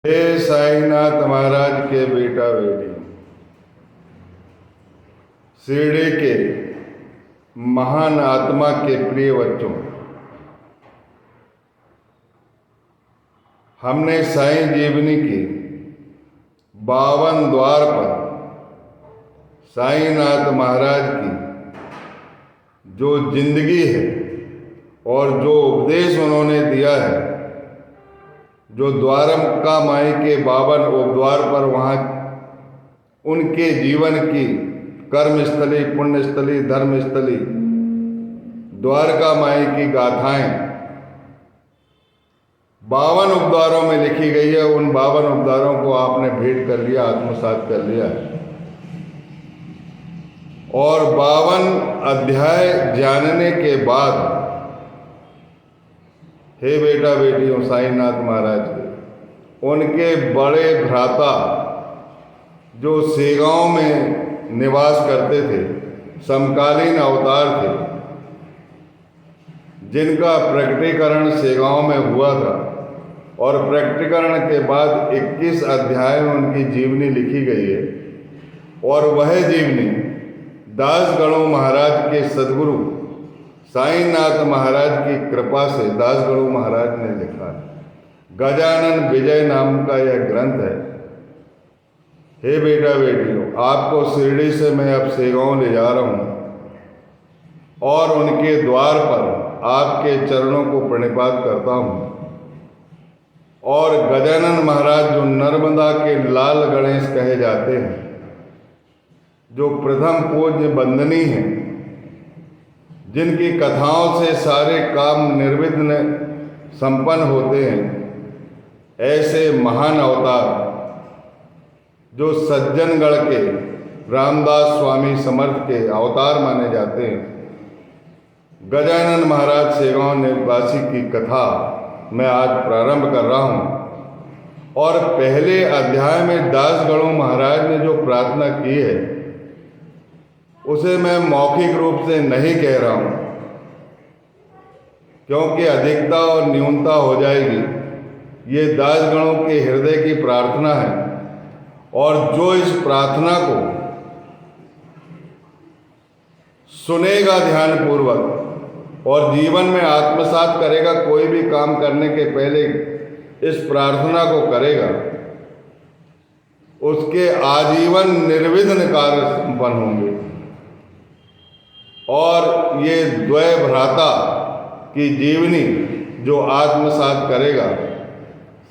हे साईनाथ महाराज के बेटा बेटी, शिरडी के महान आत्मा के प्रिय बच्चों, हमने साईं जीवनी की 52 द्वार पर साईनाथ महाराज की जो जिंदगी है और जो उपदेश उन्होंने दिया है, जो द्वारका माई के 52 उपद्वार पर वहाँ उनके जीवन की कर्मस्थली, पुण्यस्थली, धर्मस्थली, द्वारका माई की गाथाएं 52 उपद्वारों में लिखी गई है। उन 52 उपद्वारों को आपने भेंट कर लिया, आत्मसात कर लिया और 52 अध्याय जानने के बाद, हे बेटा बेटियों, साईनाथ महाराज के उनके बड़े भ्राता जो सेगांव में निवास करते थे, समकालीन अवतार थे, जिनका प्रकटीकरण सेगांव में हुआ था और प्रकटीकरण के बाद 21 अध्याय में उनकी जीवनी लिखी गई है और वह जीवनी दासगणु महाराज के सद्गुरु साईनाथ महाराज की कृपा से दासगणु महाराज ने लिखा है। गजानन विजय नाम का यह ग्रंथ है। हे बेटा बेटियों, आपको शिरडी से मैं अब सेगांव ले जा रहा हूँ और उनके द्वार पर आपके चरणों को प्रणिपात करता हूँ। और गजानन महाराज जो नर्मदा के लाल गणेश कहे जाते हैं, जो प्रथम पूज्य बंदनी हैं, जिनकी कथाओं से सारे काम निर्विघ्न संपन्न होते हैं, ऐसे महान अवतार जो सज्जनगढ़ के रामदास स्वामी समर्थ के अवतार माने जाते हैं, गजानन महाराज सेगांव निवासी की कथा मैं आज प्रारंभ कर रहा हूँ। और पहले अध्याय में दासगणु महाराज ने जो प्रार्थना की है उसे मैं मौखिक रूप से नहीं कह रहा हूँ, क्योंकि अधिकता और न्यूनता हो जाएगी। ये दासगणों के हृदय की प्रार्थना है और जो इस प्रार्थना को सुनेगा ध्यानपूर्वक और जीवन में आत्मसात करेगा, कोई भी काम करने के पहले इस प्रार्थना को करेगा, उसके आजीवन निर्विघ्न कार्य संपन्न होंगे। और ये द्वय भ्राता की जीवनी जो आत्मसात करेगा,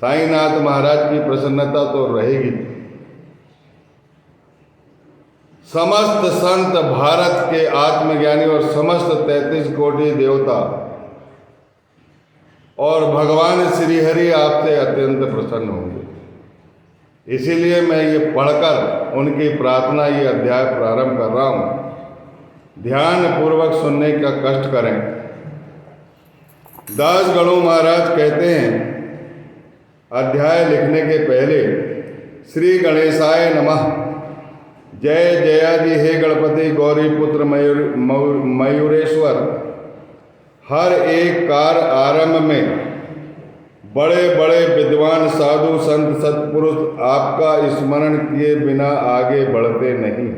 साईनाथ महाराज की प्रसन्नता तो रहेगी। समस्त संत भारत के आत्मज्ञानी और समस्त 33 कोटि देवता और भगवान श्री हरि आपसे अत्यंत प्रसन्न होंगे। इसीलिए मैं ये पढ़कर उनकी प्रार्थना, ये अध्याय प्रारंभ कर रहा हूँ। ध्यान पूर्वक सुनने का कष्ट करें। दासगणु महाराज कहते हैं अध्याय लिखने के पहले, श्री गणेशाय नमः, जय जयादि हे गणपति गौरी पुत्र मयूरेश्वर। हर एक कार्य आरंभ में बड़े बड़े विद्वान साधु संत सत्पुरुष आपका स्मरण किए बिना आगे बढ़ते नहीं,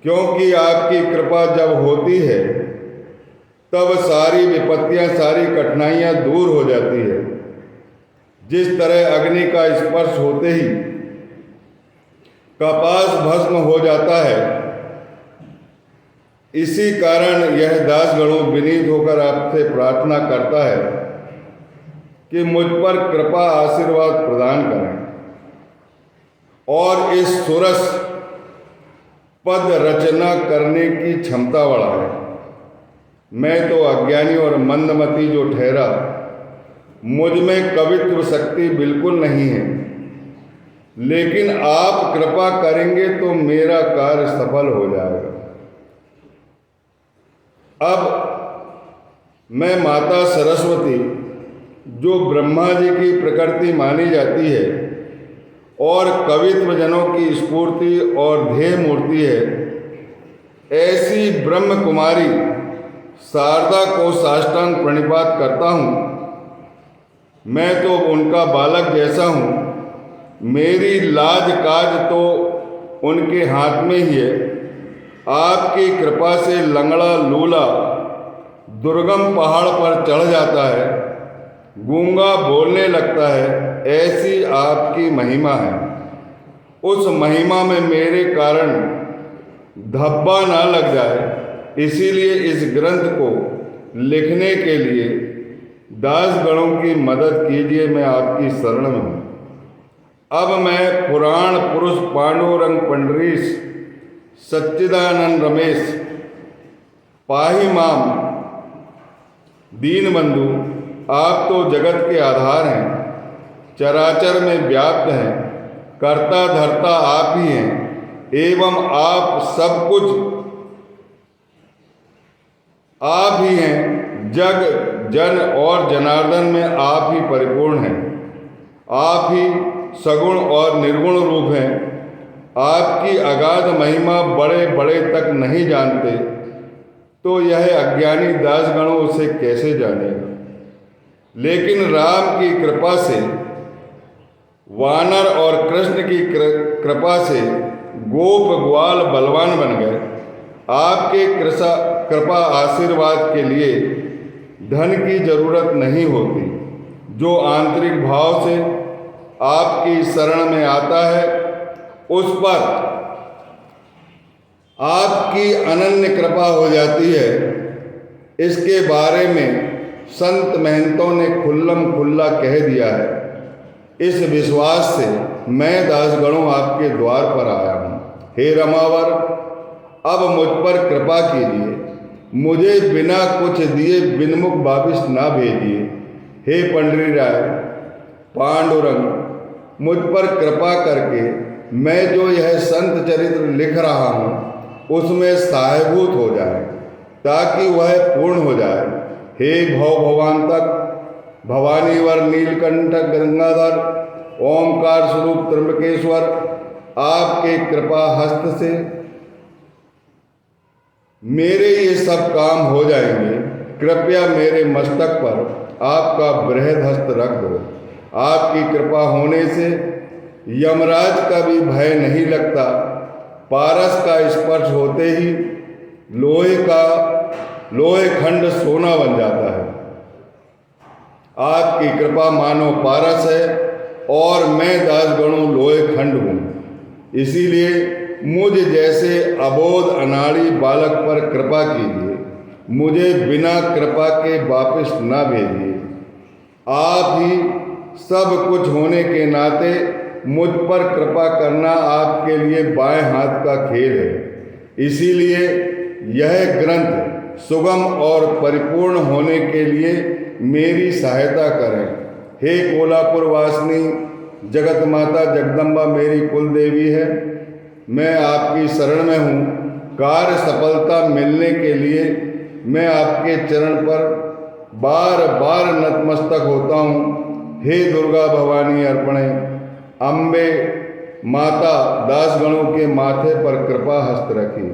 क्योंकि आपकी कृपा जब होती है तब सारी विपत्तियां, सारी कठिनाइयां दूर हो जाती है। जिस तरह अग्नि का स्पर्श होते ही कपास भस्म हो जाता है, इसी कारण यह दासगणु विनीत होकर आपसे प्रार्थना करता है कि मुझ पर कृपा आशीर्वाद प्रदान करें और इस सुरस पद रचना करने की क्षमता बढ़ाएं। मैं तो अज्ञानी और मंदमती जो ठहरा, मुझ में कवित्व शक्ति बिल्कुल नहीं है, लेकिन आप कृपा करेंगे तो मेरा कार्य सफल हो जाएगा। अब मैं माता सरस्वती, जो ब्रह्मा जी की प्रकृति मानी जाती है और कवित्व जनों की स्फूर्ति और ध्येय मूर्ति है, ऐसी ब्रह्म कुमारी शारदा को साष्टांग प्रणिपात करता हूँ मैं तो उनका बालक जैसा हूँ। मेरी लाज काज तो उनके हाथ में ही है। आपकी कृपा से लंगड़ा लूला दुर्गम पहाड़ पर चढ़ जाता है, गूंगा बोलने लगता है। ऐसी आपकी महिमा है। उस महिमा में मेरे कारण धब्बा ना लग जाए, इसीलिए इस ग्रंथ को लिखने के लिए दासगणों की मदद कीजिए। मैं आपकी शरण में हूँ। अब मैं पुराण पुरुष पांडुरंग पंडरीश सच्चिदानंद रमेश पाही माम दीनबंधु, आप तो जगत के आधार हैं, चराचर में व्याप्त हैं, कर्ता धर्ता आप ही हैं, एवं आप सब कुछ आप ही हैं। जग जन और जनार्दन में आप ही परिपूर्ण हैं। आप ही सगुण और निर्गुण रूप हैं। आपकी अगाध महिमा बड़े बड़े तक नहीं जानते, तो यह अज्ञानी दासगणों उसे कैसे जानेगा। लेकिन राम की कृपा से, वानर और कृष्ण की कृपा से गोप ग्वाल बलवान बन गए। आपके कृपा आशीर्वाद के लिए धन की जरूरत नहीं होती। जो आंतरिक भाव से आपकी शरण में आता है, उस पर आपकी अनन्य कृपा हो जाती है। इसके बारे में संत महंतों ने खुल्लम खुल्ला कह दिया है। इस विश्वास से मैं दासगणों आपके द्वार पर आया हूँ। हे रमावर, अब मुझ पर कृपा कीजिए। मुझे बिना कुछ दिए बिनमुख वापिस ना भेजिए। हे पंडरी राय पांडुरंग, मुझ पर कृपा करके मैं जो यह संत चरित्र लिख रहा हूँ उसमें सहायभूत हो जाए, ताकि वह पूर्ण हो जाए। हे भव भवांतक भवानीवर नीलकंठ गंगाधर ओमकार स्वरूप त्र्यंबकेश्वर, आपके कृपा हस्त से मेरे ये सब काम हो जाएंगे। कृपया मेरे मस्तक पर आपका बृहद हस्त रख दो। आपकी कृपा होने से यमराज का भी भय नहीं लगता। पारस का स्पर्श होते ही लोहे खंड सोना बन जाता है। आपकी कृपा मानो पारस है और मैं दासगणों लोहे खंड हूँ। इसीलिए मुझ जैसे अबोध अनाड़ी बालक पर कृपा कीजिए। मुझे बिना कृपा के वापिस ना भेजिए। आप ही सब कुछ होने के नाते मुझ पर कृपा करना आपके लिए बाएं हाथ का खेल है। इसीलिए यह ग्रंथ सुगम और परिपूर्ण होने के लिए मेरी सहायता करें। हे कोल्हापुर वासिनी जगत माता जगदम्बा मेरी कुल देवी है। मैं आपकी शरण में हूँ। कार्य सफलता मिलने के लिए मैं आपके चरण पर बार बार नतमस्तक होता हूँ। हे दुर्गा भवानी अर्पणे, अम्बे माता दासगणों के माथे पर कृपा हस्त रखी।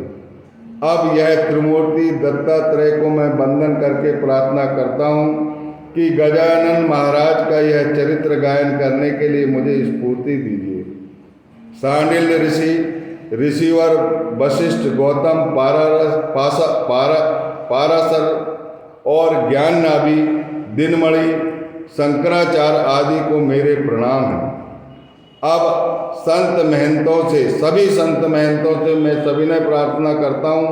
अब यह त्रिमूर्ति दत्तात्रेय को मैं वंदन करके प्रार्थना करता हूँ कि गजानन महाराज का यह चरित्र गायन करने के लिए मुझे स्फूर्ति दीजिए। सांडिल्य ऋषि, ऋषिवर, वशिष्ठ, गौतम, पाराशर और ज्ञान नाभि, दिनमणि, शंकराचार्य आदि को मेरे प्रणाम हैं। अब सभी संत महंतों से मैं सविनय प्रार्थना करता हूँ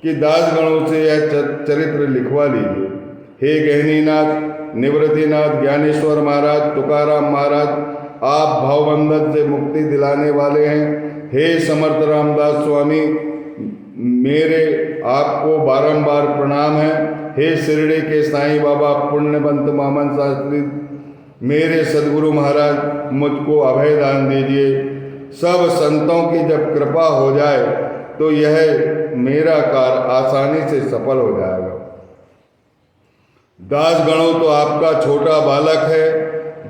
कि दासगणों से यह चरित्र लिखवा लीजिए। हे गहनीनाथ, निवृत्तिनाथ, ज्ञानेश्वर महाराज, तुकाराम महाराज, आप भवबंधन से मुक्ति दिलाने वाले हैं। हे समर्थ रामदास स्वामी, मेरे आपको बारंबार प्रणाम है। हे शिरडी के साईं बाबा पुण्यवंत मामन शास्त्री, मेरे सदगुरु महाराज, मुझको अभय दान दीजिए। सब संतों की जब कृपा हो जाए तो यह मेरा कार्य आसानी से सफल हो जाएगा। दासगणों तो आपका छोटा बालक है,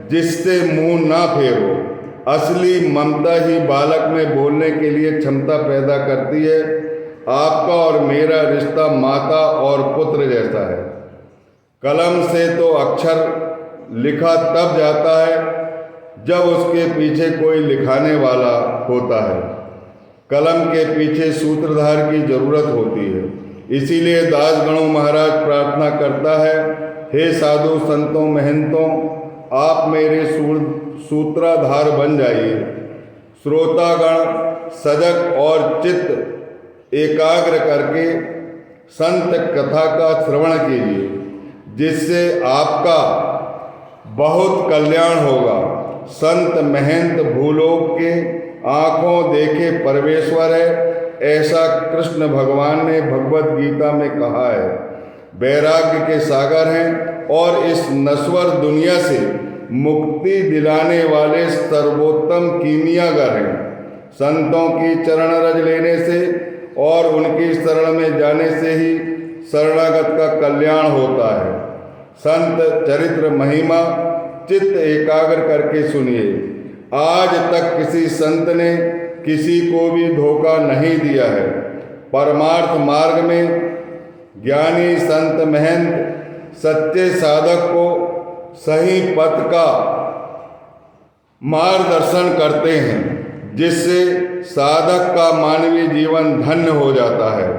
जिससे मुंह ना फेरो। असली ममता ही बालक में बोलने के लिए क्षमता पैदा करती है। आपका और मेरा रिश्ता माता और पुत्र जैसा है। कलम से तो अक्षर लिखा तब जाता है जब उसके पीछे कोई लिखाने वाला होता है। कलम के पीछे सूत्रधार की जरूरत होती है। इसीलिए दासगणों महाराज प्रार्थना करता है, हे साधु संतों महंतों, आप मेरे सूत्रधार बन जाइए। श्रोतागण सजग और चित्त एकाग्र करके संत कथा का श्रवण कीजिए, जिससे आपका बहुत कल्याण होगा। संत महंत भूलोक के आंखों देखे परमेश्वर है, ऐसा कृष्ण भगवान ने भगवत गीता में कहा है। वैराग्य के सागर हैं और इस नश्वर दुनिया से मुक्ति दिलाने वाले सर्वोत्तम कीमियागर हैं। संतों की चरण रज लेने से और उनकी शरण में जाने से ही शरणागत का कल्याण होता है। संत चरित्र महिमा चित्त एकाग्र करके सुनिए। आज तक किसी संत ने किसी को भी धोखा नहीं दिया है। परमार्थ मार्ग में ज्ञानी संत महंत सच्चे साधक को सही पथ का मार्गदर्शन करते हैं, जिससे साधक का मानवीय जीवन धन्य हो जाता है।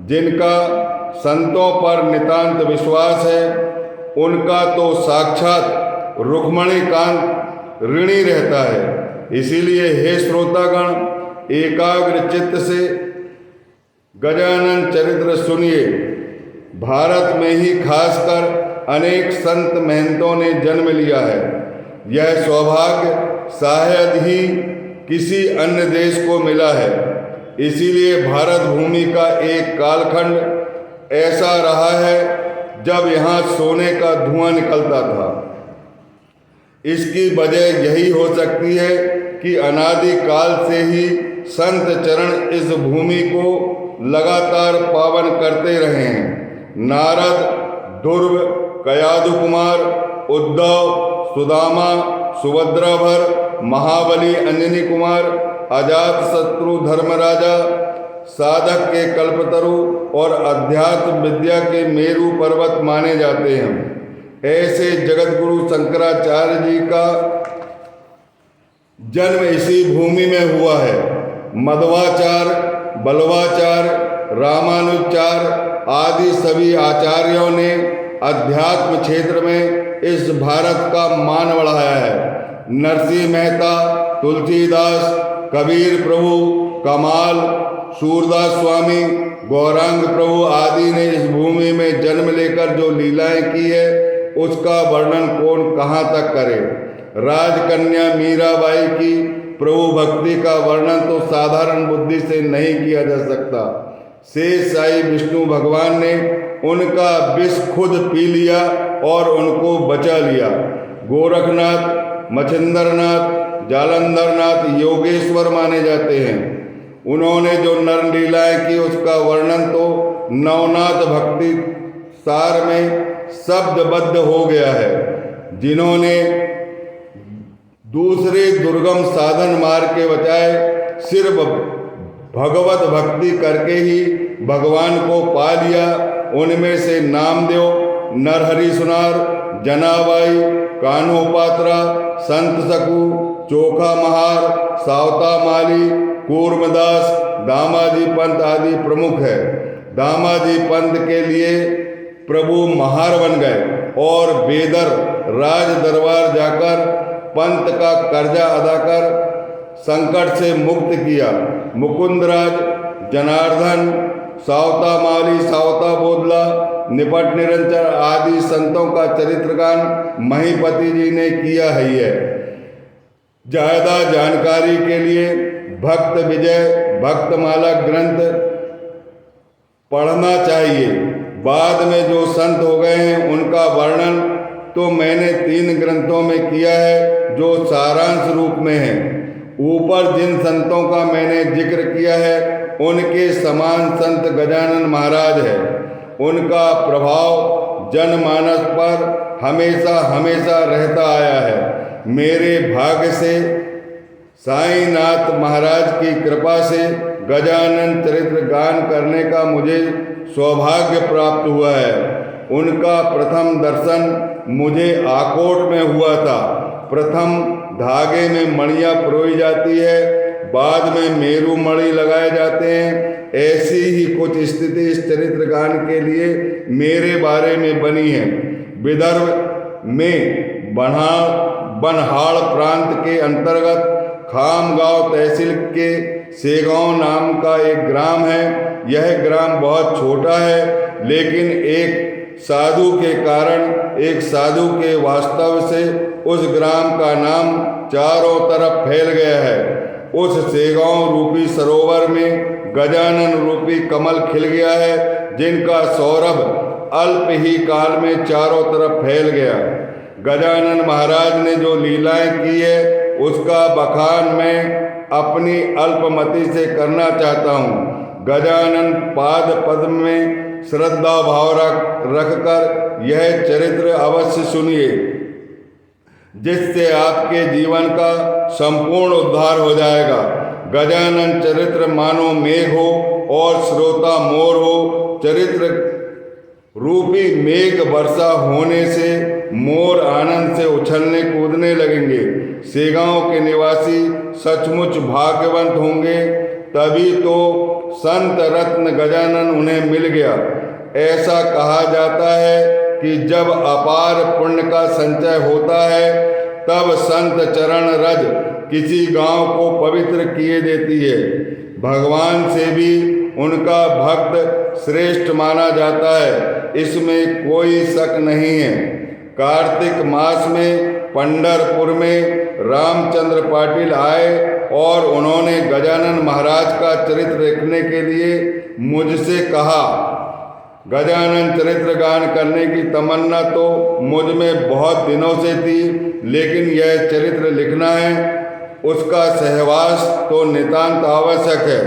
जिनका संतों पर नितांत विश्वास है, उनका तो साक्षात रुक्मणी कांत ऋणी रहता है। इसीलिए हे श्रोतागण, एकाग्र चित्त से गजानन चरित्र सुनिए। भारत में ही खासकर अनेक संत महंतों ने जन्म लिया है। यह सौभाग्य शायद ही किसी अन्य देश को मिला है। इसीलिए भारत भूमि का एक कालखंड ऐसा रहा है जब यहाँ सोने का धुआं निकलता था। इसकी वजह यही हो सकती है कि अनादि काल से ही संत चरण इस भूमि को लगातार पावन करते रहे हैं। नारद, ध्रुव, कयाधु कुमार, उद्धव, सुदामा, सुभद्राभर, महाबली, अंजनी कुमार, अजात शत्रु, धर्मराजा, साधक के कल्पतरु और अध्यात्म विद्या के मेरु पर्वत माने जाते हैं। ऐसे जगत गुरु शंकराचार्य जी का जन्म इसी भूमि में हुआ है। मध्वाचार्य, बल्वाचार्य, रामानुजाचार्य आदि सभी आचार्यों ने अध्यात्म क्षेत्र में इस भारत का मान बढ़ाया है। नरसिंह मेहता, तुलसीदास, कबीर प्रभु, कमाल, सूरदास स्वामी, गौरांग प्रभु आदि ने इस भूमि में जन्म लेकर जो लीलाएं की है, उसका वर्णन कौन कहाँ तक करे। राजकन्या मीराबाई की प्रभु भक्ति का वर्णन तो साधारण बुद्धि से नहीं किया जा सकता। शेष साई विष्णु भगवान ने उनका विष खुद पी लिया और उनको बचा लिया। गोरखनाथ, मच्छिंद्रनाथ, जालंधरनाथ योगेश्वर माने जाते हैं। उन्होंने जो नर लीलाएं की उसका वर्णन तो नवनाथ भक्ति सार में शब्दबद्ध हो गया है। जिन्होंने दूसरे दुर्गम साधन मार्ग के बजाय सिर्फ भगवत भक्ति करके ही भगवान को पा लिया, उनमें से नामदेव, नरहरि सुनार, जनाबाई, कान्होपात्रा, संत सकू, चोखा महार, सावता माली, कूर्मदास, दामाजी पंत आदि प्रमुख है। दामाजी पंत के लिए प्रभु महार बन गए और बेदर राज दरबार जाकर पंत का कर्जा अदा कर संकट से मुक्त किया। मुकुंदराज, जनार्दन, सावता माली, सावता बोदला, निपट निरंजन आदि संतों का चरित्रगान महीपति जी ने किया है। ज़्यादा जानकारी के लिए भक्त विजय भक्तमाला ग्रंथ पढ़ना चाहिए। बाद में जो संत हो गए हैं उनका वर्णन तो मैंने 3 ग्रंथों में किया है, जो सारांश रूप में है। ऊपर जिन संतों का मैंने जिक्र किया है, उनके समान संत गजानन महाराज है। उनका प्रभाव जनमानस पर हमेशा हमेशा रहता आया है। मेरे भाग्य से साईनाथ महाराज की कृपा से गजानन चरित्र गान करने का मुझे सौभाग्य प्राप्त हुआ है। उनका प्रथम दर्शन मुझे आकोट में हुआ था। प्रथम धागे में मणियाँ पिरोई जाती है, बाद में मेरू मणि लगाए जाते हैं। ऐसी ही कुछ स्थिति इस चरित्र गान के लिए मेरे बारे में बनी है। विदर्भ में बनहाड़ प्रांत के अंतर्गत खामगांव तहसील के सेगांव नाम का एक ग्राम है। यह ग्राम बहुत छोटा है, लेकिन एक साधु के कारण, एक साधु के वास्तव से उस ग्राम का नाम चारों तरफ फैल गया है। उस सेगांव रूपी सरोवर में गजानन रूपी कमल खिल गया है, जिनका सौरभ अल्प ही काल में चारों तरफ फैल गया। गजानन महाराज ने जो लीलाएं की है, उसका बखान मैं अपनी अल्पमति से करना चाहता हूँ। गजानन पाद पद्म में श्रद्धा भाव रखकर यह चरित्र अवश्य सुनिए, जिससे आपके जीवन का संपूर्ण उद्धार हो जाएगा। गजानन चरित्र मानो मेघ हो और श्रोता मोर हो। चरित्र रूपी मेघ वर्षा होने से मोर आनंद से उछलने कूदने लगेंगे। सेगांव के निवासी सचमुच भाग्यवंत होंगे, तभी तो संत रत्न गजानन उन्हें मिल गया। ऐसा कहा जाता है कि जब अपार पुण्य का संचय होता है, तब संत चरण रज किसी गांव को पवित्र किए देती है। भगवान से भी उनका भक्त श्रेष्ठ माना जाता है, इसमें कोई शक नहीं है। कार्तिक मास में पंढरपुर में रामचंद्र पाटिल आए और उन्होंने गजानन महाराज का चरित्र लिखने के लिए मुझसे कहा। गजानन चरित्र गान करने की तमन्ना तो मुझ में बहुत दिनों से थी, लेकिन यह चरित्र लिखना है, उसका सहवास तो नितांत आवश्यक है,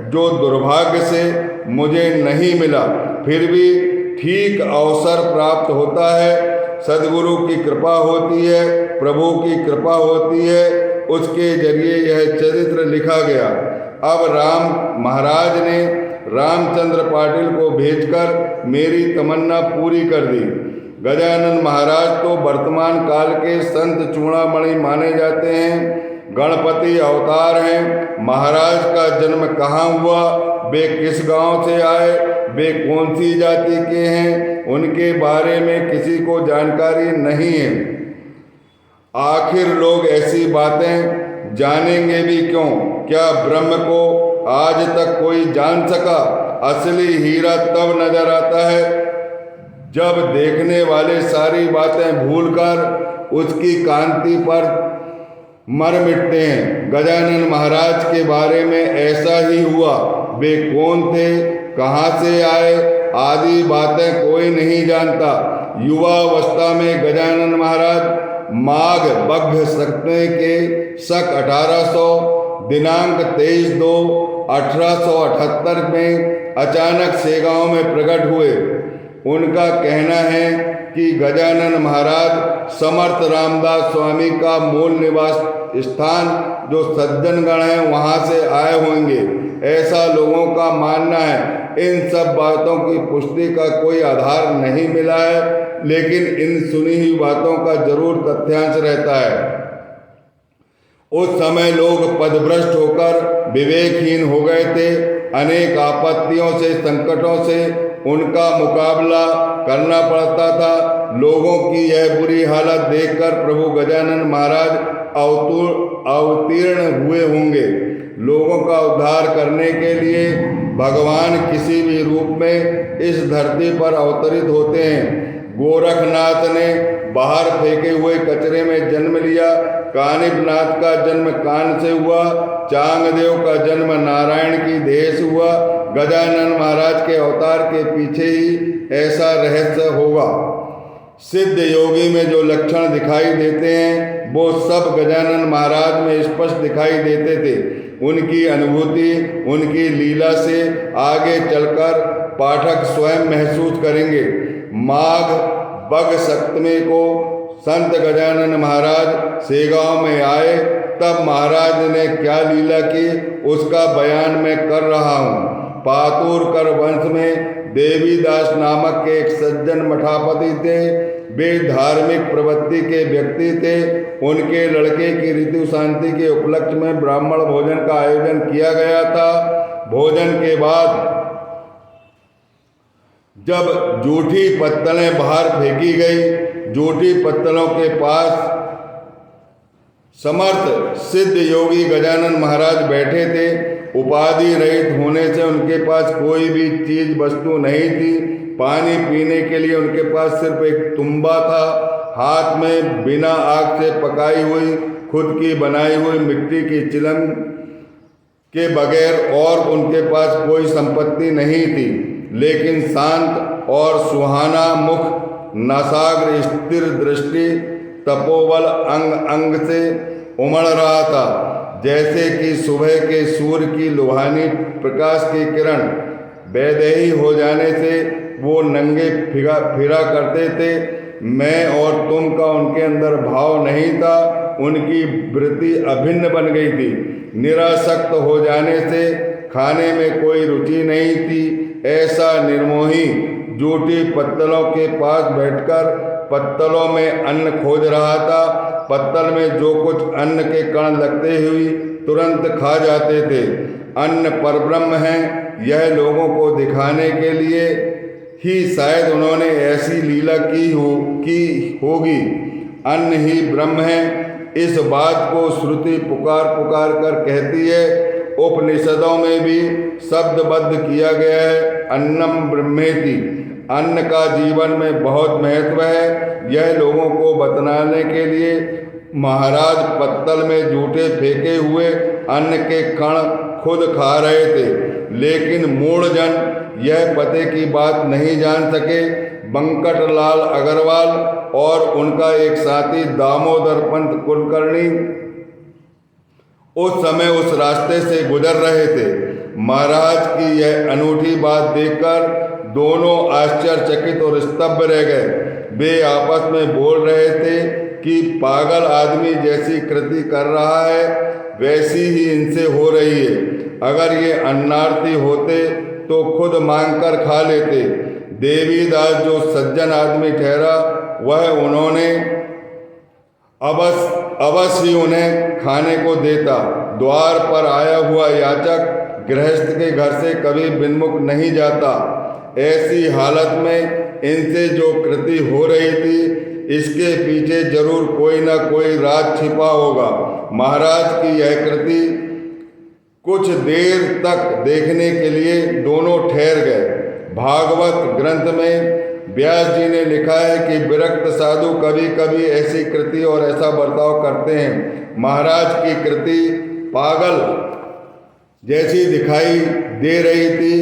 जो दुर्भाग्य से मुझे नहीं मिला। फिर भी ठीक अवसर प्राप्त होता है। सद्गुरु की कृपा होती है, प्रभु की कृपा होती है, उसके जरिए यह चरित्र लिखा गया। अब राम महाराज ने रामचंद्र पाटिल को भेजकर मेरी तमन्ना पूरी कर दी। गजानन महाराज तो वर्तमान काल के संत चूड़ामणि माने जाते हैं, गणपति अवतार हैं। महाराज का जन्म कहाँ हुआ, वे किस गांव से आए, वे कौन सी जाति के हैं, उनके बारे में किसी को जानकारी नहीं है। आखिर लोग ऐसी बातें जानेंगे भी क्यों? क्या ब्रह्म को आज तक कोई जान सका? असली हीरा तब नजर आता है जब देखने वाले सारी बातें भूलकर उसकी कांति पर मर मिटते हैं। गजानन महाराज के बारे में ऐसा ही हुआ। वे कौन थे, कहाँ से आए, आदि बातें कोई नहीं जानता। युवावस्था में गजानन महाराज माघ बग्घ सप्तमी के शक 1800 दिनांक 23/2/1878 में अचानक सेगांव में प्रकट हुए। उनका कहना है कि गजानन महाराज समर्थ रामदास स्वामी का मूल निवास स्थान जो सज्जनगढ़ है वहाँ से आए होंगे, ऐसा लोगों का मानना है। इन सब बातों की पुष्टि का कोई आधार नहीं मिला है, लेकिन इन सुनी हुई बातों का जरूर तथ्यांश रहता है। उस समय लोग पदभ्रष्ट होकर विवेकहीन हो गए थे। अनेक आपत्तियों से, संकटों से उनका मुकाबला करना पड़ता था। लोगों की यह बुरी हालत देखकर प्रभु गजानन महाराज अवतीर्ण हुए होंगे। लोगों का उद्धार करने के लिए भगवान किसी भी रूप में इस धरती पर अवतरित होते हैं। गोरखनाथ ने बाहर फेंके हुए कचरे में जन्म लिया। कानिपनाथ का जन्म कान से हुआ। चांगदेव का जन्म नारायण की देह से हुआ। गजानन महाराज के अवतार के पीछे ही ऐसा रहस्य होगा। सिद्ध योगी में जो लक्षण दिखाई देते हैं वो सब गजानन महाराज में स्पष्ट दिखाई देते थे। उनकी अनुभूति, उनकी लीला से आगे चलकर पाठक स्वयं महसूस करेंगे। माघ बग्घ सप्तमी को संत गजानन महाराज सेगांव में आए, तब महाराज ने क्या लीला की उसका बयान मैं कर रहा हूँ। पातुरकर वंश में देवीदास नामक के एक सज्जन मठापति थे। वे धार्मिक प्रवृत्ति के व्यक्ति थे। उनके लड़के की ऋतु शांति के उपलक्ष्य में ब्राह्मण भोजन का आयोजन किया गया था। भोजन के बाद जब जूठी पत्तलें बाहर फेंकी गई, जूठी पत्तलों के पास समर्थ सिद्ध योगी गजानन महाराज बैठे थे। उपाधि रहित होने से उनके पास कोई भी चीज वस्तु नहीं थी। पानी पीने के लिए उनके पास सिर्फ एक तुम्बा था। हाथ में बिना आग से पकाई हुई खुद की बनाई हुई मिट्टी की चिलम के बगैर और उनके पास कोई संपत्ति नहीं थी। लेकिन शांत और सुहाना मुख, नासाग्र स्थिर दृष्टि, तपोबल अंग अंग से उमड़ रहा था, जैसे कि सुबह के सूर्य की लुभानी प्रकाश की किरण वैदेही हो जाने से वो नंगे फिरा करते थे। मैं और तुम का उनके अंदर भाव नहीं था। उनकी वृत्ति अभिन्न बन गई थी। निरासक्त हो जाने से खाने में कोई रुचि नहीं थी। ऐसा निर्मोही जूठी पत्तलों के पास बैठकर पत्तलों में अन्न खोज रहा था। पत्तल में जो कुछ अन्न के कण लगते हुए तुरंत खा जाते थे। अन्न परब्रह्म है, यह लोगों को दिखाने के लिए ही शायद उन्होंने ऐसी लीला की होगी। अन्न ही ब्रह्म है, इस बात को श्रुति पुकार पुकार कर कहती है। उपनिषदों में भी शब्दबद्ध किया गया है, अन्नम ब्रह्मेति। अन्न का जीवन में बहुत महत्व है। यह लोगों को बतलाने के लिए महाराज पत्तल में जूठे फेंके हुए अन्न के कण खुद खा रहे थे। लेकिन मूढ़जन यह पते की बात नहीं जान सके। बंकटलाल अग्रवाल और उनका एक साथी दामोदर पंत कुलकर्णी उस समय उस रास्ते से गुजर रहे थे। महाराज की यह अनूठी बात देखकर दोनों आश्चर्यचकित और स्तब्ध रह गए। वे आपस में बोल रहे थे कि पागल आदमी जैसी कृति कर रहा है वैसी ही इनसे हो रही है। अगर ये अन्नार्थी होते तो खुद मांगकर खा लेते। देवीदास जो सज्जन आदमी ठहरा वह उन्होंने अवश्य उन्हें खाने को देता। द्वार पर आया हुआ याचक गृहस्थ के घर से कभी विन्मुख नहीं जाता। ऐसी हालत में इनसे जो कृति हो रही थी इसके पीछे जरूर कोई ना कोई राज छिपा होगा। महाराज की यह कृति कुछ देर तक देखने के लिए दोनों ठहर गए। भागवत ग्रंथ में व्यास जी ने लिखा है कि विरक्त साधु कभी कभी ऐसी कृति और ऐसा बर्ताव करते हैं। महाराज की कृति पागल जैसी दिखाई दे रही थी,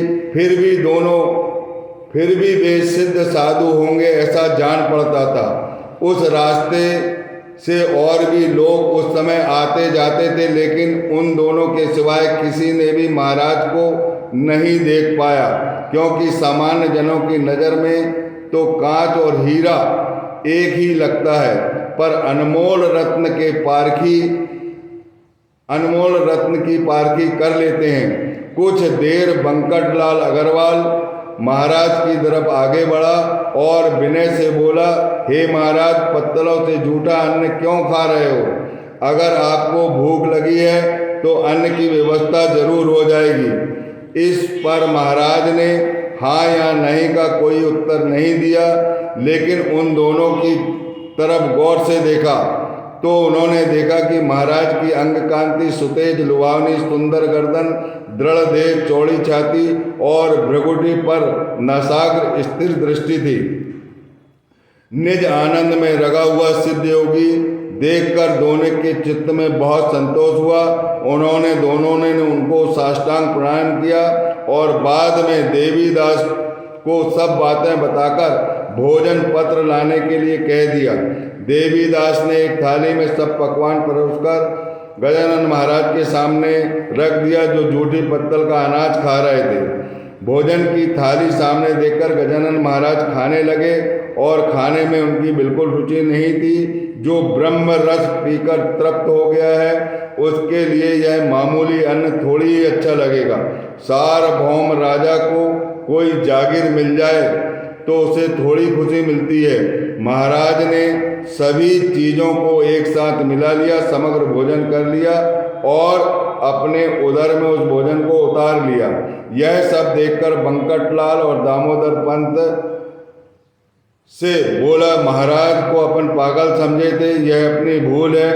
फिर भी वे सिद्ध साधु होंगे ऐसा जान पड़ता था। उस रास्ते से और भी लोग उस समय आते जाते थे, लेकिन उन दोनों के सिवाय किसी ने भी महाराज को नहीं देख पाया, क्योंकि सामान्य जनों की नज़र में तो कांच और हीरा एक ही लगता है, पर अनमोल रत्न की पारखी कर लेते हैं। कुछ देर बंकटलाल अग्रवाल महाराज की तरफ आगे बढ़ा और विनय से बोला, हे महाराज, पत्तलों से जूठा अन्न क्यों खा रहे हो? अगर आपको भूख लगी है तो अन्न की व्यवस्था जरूर हो जाएगी। इस पर महाराज ने हाँ या नहीं का कोई उत्तर नहीं दिया, लेकिन उन दोनों की तरफ गौर से देखा तो उन्होंने देखा कि महाराज की अंग कांति सुतेज, लुभावनी, सुंदर गर्दन, दृढ़ देह, चौड़ी छाती और भ्रगुटी पर नासाग्र स्थिर दृष्टि थी। निज आनंद में रगा हुआ सिद्ध योगी देखकर दोनों के चित्त में बहुत संतोष हुआ। उन्होंने दोनों ने उनको साष्टांग प्रणाम किया और बाद में देवीदास को सब बातें बताकर भोजन पत्र लाने के लिए कह दिया। देवीदास ने एक थाली में सब पकवान परोसकर गजानन महाराज के सामने रख दिया, जो जूठी पत्तल का अनाज खा रहे थे। भोजन की थाली सामने देखकर गजानन महाराज खाने लगे और खाने में उनकी बिल्कुल रुचि नहीं थी। जो ब्रह्म रस पीकर तृप्त हो गया है उसके लिए यह मामूली अन्न थोड़ी ही अच्छा लगेगा। सार्वभौम राजा को कोई जागीर मिल जाए तो उसे थोड़ी खुशी मिलती है, महाराज ने सभी चीज़ों को एक साथ मिला लिया, समग्र भोजन कर लिया और अपने उदर में उस भोजन को उतार लिया। यह सब देखकर बंकटलाल और दामोदर पंत से बोला, महाराज को अपन पागल समझे थे, यह अपनी भूल है।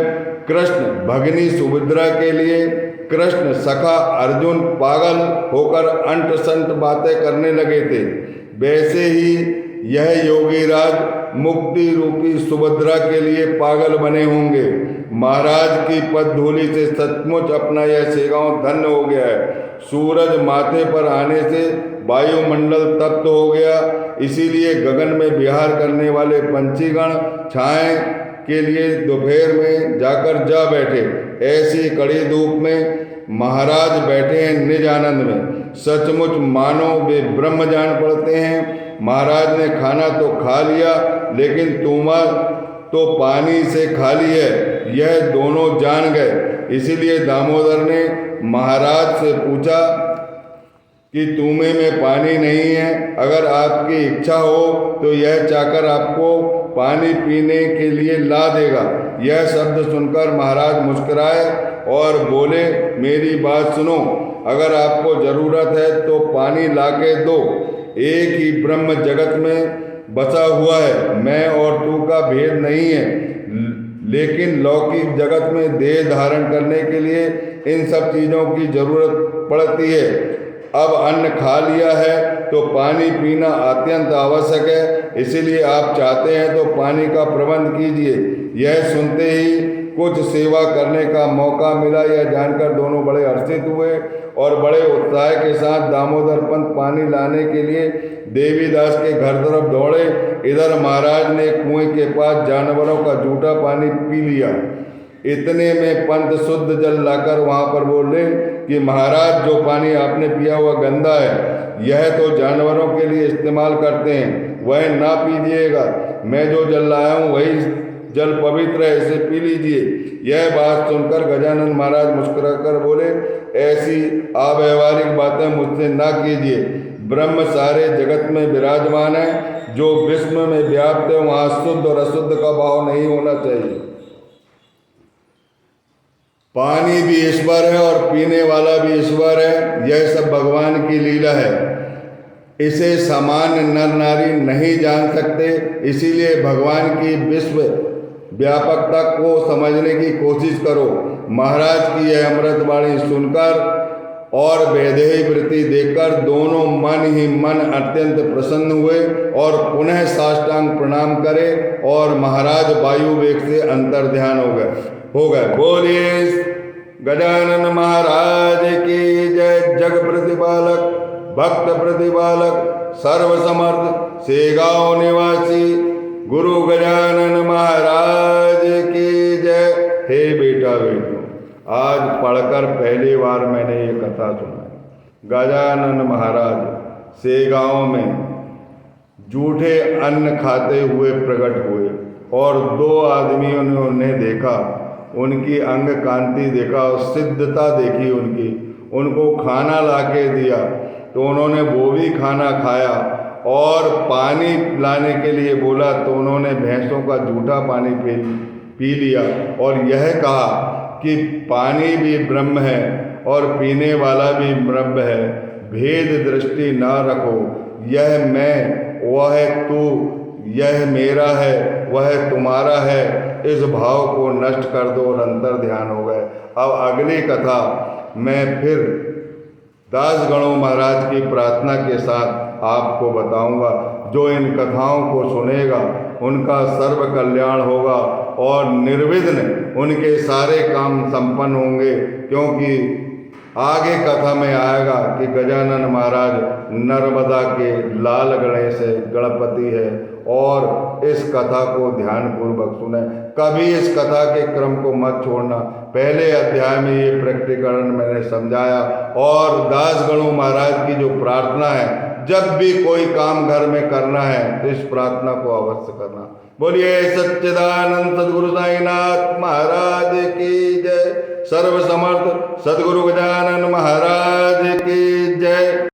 कृष्ण भगिनी सुभद्रा के लिए कृष्ण सखा अर्जुन पागल होकर अंट संट बातें करने लगे थे, वैसे ही यह योगीराज मुक्ति रूपी सुभद्रा के लिए पागल बने होंगे। महाराज की पद धूलि से सचमुच अपना यह सेगांव धन्य हो गया है। सूरज माथे पर आने से वायुमंडल तप्त हो गया, इसीलिए गगन में विहार करने वाले पंछीगण छाए के लिए दोपहर में जाकर जा बैठे। ऐसी कड़ी धूप में महाराज बैठे हैं निज आनंद में, सचमुच मानो वे ब्रह्म जान पड़ते हैं। महाराज ने खाना तो खा लिया, लेकिन तूमा तो पानी से खाली है, यह दोनों जान गए। इसीलिए दामोदर ने महाराज से पूछा कि तूमे में पानी नहीं है, अगर आपकी इच्छा हो तो यह चाकर आपको पानी पीने के लिए ला देगा। यह शब्द सुनकर महाराज मुस्कुराए और बोले, मेरी बात सुनो, अगर आपको जरूरत है तो पानी लाके दो। एक ही ब्रह्म जगत में बसा हुआ है, मैं और तू का भेद नहीं है, लेकिन लौकिक जगत में देह धारण करने के लिए इन सब चीज़ों की जरूरत पड़ती है। अब अन्न खा लिया है तो पानी पीना अत्यंत आवश्यक है, इसीलिए आप चाहते हैं तो पानी का प्रबंध कीजिए। यह सुनते ही कुछ सेवा करने का मौका मिला, यह जानकर दोनों बड़े हर्षित हुए और बड़े उत्साह के साथ दामोदर पंत पानी लाने के लिए देवीदास के घर तरफ दौड़े। इधर महाराज ने कुएं के पास जानवरों का जूठा पानी पी लिया। इतने में पंत शुद्ध जल लाकर वहां पर बोले कि महाराज, जो पानी आपने पिया हुआ गंदा है, यह तो जानवरों के लिए इस्तेमाल करते हैं, वह ना पीजिएगा। मैं जो जल लाया हूँ वही जल पवित्र है, इसे पी लीजिए। यह बात सुनकर गजानन महाराज मुस्कुराकर बोले, ऐसी अव्यावहारिक बातें मुझसे ना कीजिए। ब्रह्म सारे जगत में विराजमान है, जो विश्व में व्याप्त है वहाँ शुद्ध और अशुद्ध का भाव नहीं होना चाहिए। पानी भी ईश्वर है और पीने वाला भी ईश्वर है, यह सब भगवान की लीला है। इसे सामान्य नर नारी नहीं जान सकते, इसीलिए भगवान की विश्व व्यापकता को समझने की कोशिश करो। महाराज की यह अमृतवाणी सुनकर और वैदेही वृत्ति देखकर दोनों मन ही मन अत्यंत प्रसन्न हुए और पुनः साष्टांग प्रणाम करे और महाराज वायु वेग से अंतर ध्यान हो गए। बोलिए गजानन महाराज की जय। जग प्रतिपालक, भक्त प्रतिपालक, सर्व समर्थ, सेगांव निवासी गुरु गजानन महाराज की जय। हे बेटा बेटियों, आज पढ़कर पहली बार मैंने ये कथा सुनाई। गजानन महाराज सेगांव में जूठे अन्न खाते हुए प्रकट हुए और दो आदमियों ने उन्हें देखा, उनकी अंग कांति देखा और सिद्धता देखी उनकी। उनको खाना लाके दिया तो उन्होंने वो भी खाना खाया और पानी लाने के लिए बोला तो उन्होंने भैंसों का जूठा पानी पी लिया और यह कहा कि पानी भी ब्रह्म है और पीने वाला भी ब्रह्म है, भेद दृष्टि ना रखो। यह मैं, वह तू, यह मेरा है, वह तुम्हारा है, इस भाव को नष्ट कर दो और अंतर ध्यान हो गए। अब अगली कथा मैं फिर दास गणों महाराज की प्रार्थना के साथ आपको बताऊंगा। जो इन कथाओं को सुनेगा उनका सर्व कल्याण होगा और निर्विघ्न उनके सारे काम संपन्न होंगे, क्योंकि आगे कथा में आएगा कि गजानन महाराज नर्मदा के लाल गणेश गणपति है और इस कथा को ध्यानपूर्वक सुने। कभी इस कथा के क्रम को मत छोड़ना। पहले अध्याय में ये प्रकटीकरण मैंने समझाया और दास गणों महाराज की जो प्रार्थना है, जब भी कोई काम घर में करना है तो इस प्रार्थना को अवश्य करना। बोलिए सच्चिदानंद सद्गुरु साईनाथ महाराज की जय। सर्व समर्थ सद्गुरु गजानन महाराज की जय।